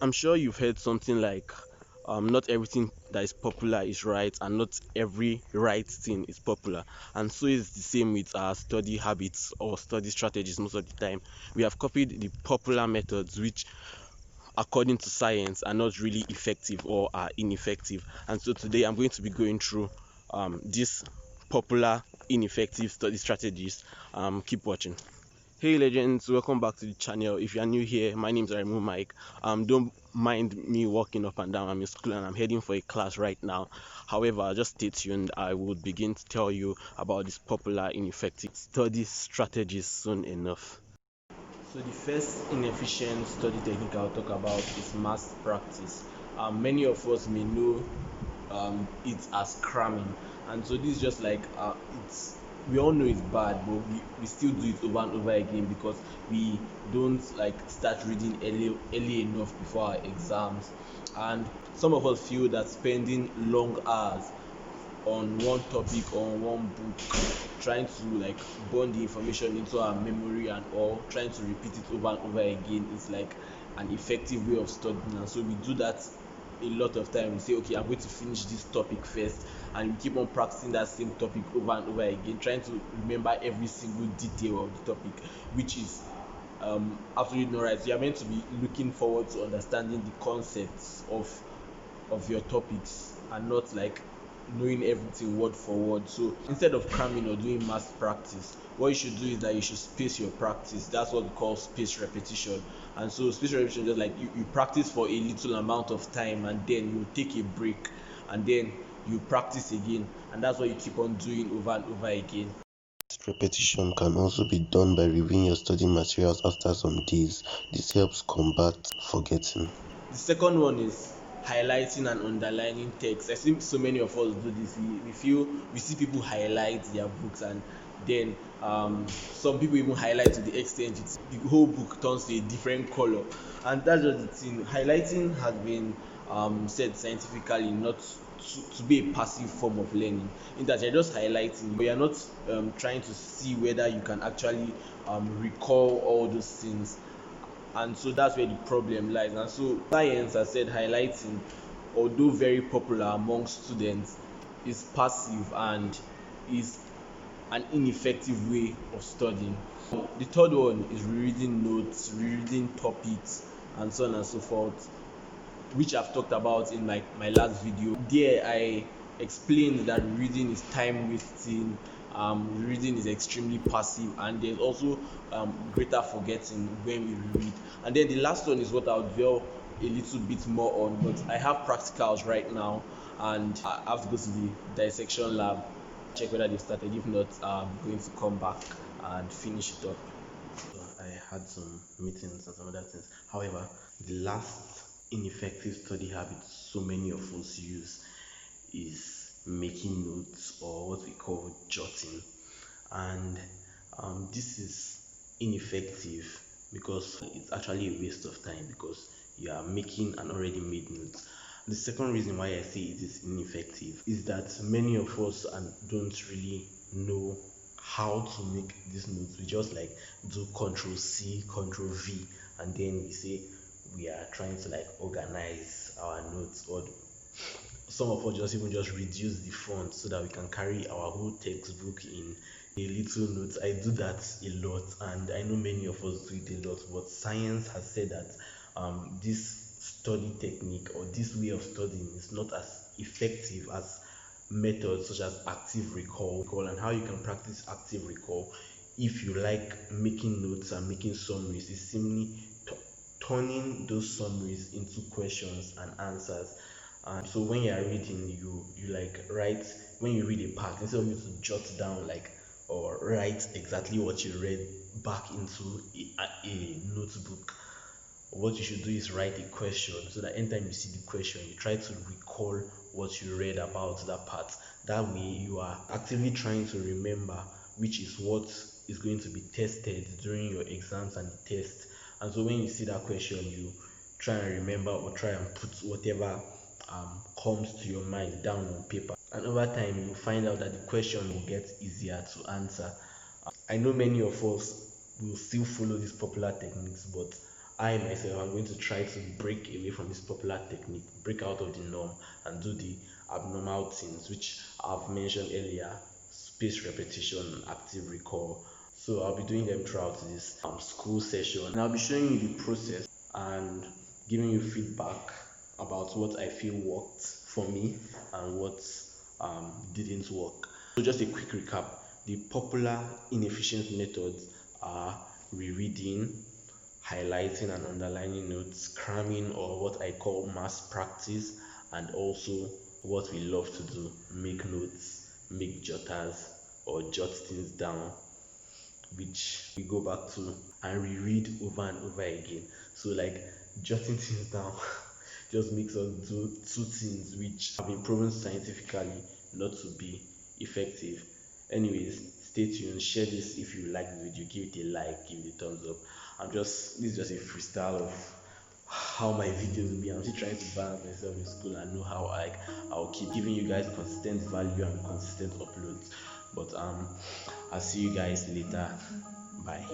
I'm sure you've heard something like not everything that is popular is right, and not every right thing is popular. And so is the same with our study habits or study strategies. Most of the time, we have copied the popular methods, which, according to science, are not really effective or are ineffective. And so today, I'm going to be going through these popular, ineffective study strategies. Keep watching. Hey legends, welcome back to the channel. If you are new here, my name is Myke. Don't mind me walking up and down. I'm in school and I'm heading for a class right now. However, just stay tuned. I will begin to tell you about these popular ineffective study strategies soon enough. So the first inefficient study technique I'll talk about is mass practice. Many of us may know it as cramming, and so this is just like it's we all know it's bad, but we still do it over and over again because we don't like start reading early enough before our exams. And some of us feel that spending long hours on one topic or on one book, trying to like burn the information into our memory and all, trying to repeat it over and over again is like an effective way of studying. And so we do that a lot of time. We say, okay, I'm going to finish this topic first, and we keep on practicing that same topic over and over again, trying to remember every single detail of the topic, which is absolutely not right. So you're meant to be looking forward to understanding the concepts of your topics, and not like knowing everything word for word. So instead of cramming or doing mass practice, what you should do is that you should space your practice. That's what we call spaced repetition. And so spaced repetition, just like you practice for a little amount of time, and then you take a break, and then you practice again, and that's what you keep on doing over and over again. Repetition can also be done by reviewing your study materials after some days. This helps combat forgetting. The second one is highlighting and underlining text. I think so many of us do this. We feel we see people highlight their books, and then some people even highlight to the extent the whole book turns to a different color. And that's just the thing. Highlighting has been said scientifically not to be a passive form of learning, in that you're just highlighting, but you're not trying to see whether you can actually recall all those things. And so that's where the problem lies. And so science has said highlighting, although very popular among students, is passive and is an ineffective way of studying. The third one is rereading notes, rereading topics, and so on and so forth, which I've talked about in my last video. There I explained that reading is time wasting, reading is extremely passive, and there's also greater forgetting when we read. And then the last one is what I'll dwell a little bit more on, but I have practicals right now, and I have to go to the dissection lab, check whether they've started. If not, I'm going to come back and finish it up. I had some meetings and some other things. However, the last ineffective study habit so many of us use is making notes, or what we call jotting. And this is ineffective because it's actually a waste of time, because you are making an already made note. The second reason why I say it is ineffective is that many of us don't really know how to make these notes. We just like do Control C, Control V, and then we say we are trying to like organize our notes. Or some of us just reduce the font so that we can carry our whole textbook in a little note. I do that a lot, and I know many of us do it a lot, but science has said that this study technique or this way of studying is not as effective as methods such as active recall. And how you can practice active recall, if you like making notes and making summaries, is simply turning those summaries into questions and answers. And so when you are reading, you like write, when you read a part, instead of you to jot down like or write exactly what you read back into a notebook, what you should do is write a question, so that anytime you see the question, you try to recall what you read about that part. That way you are actively trying to remember, which is what is going to be tested during your exams and the test. And so when you see that question, you try and remember, or try and put whatever comes to your mind down on paper. And over time you find out that the question will get easier to answer. I know many of us will still follow these popular techniques, but I myself am going to try to break away from this popular technique, break out of the norm, and do the abnormal things which I've mentioned earlier: spaced repetition, active recall. So I'll be doing them throughout this school session, and I'll be showing you the process and giving you feedback about what I feel worked for me and what didn't work. So just a quick recap: the popular inefficient methods are rereading, highlighting and underlining notes, cramming or what I call mass practice, and also what we love to do: make notes, make jotters, or jot things down, which we go back to and reread over and over again. So, like, jotting things down just makes us do two things which have been proven scientifically not to be effective. Anyways, stay tuned, share this if you like the video, give it a like, give it a thumbs up. This is just a freestyle of how my videos will be. I'm still trying to balance myself in school and know how I'll keep giving you guys consistent value and consistent uploads. But I'll see you guys later. Bye.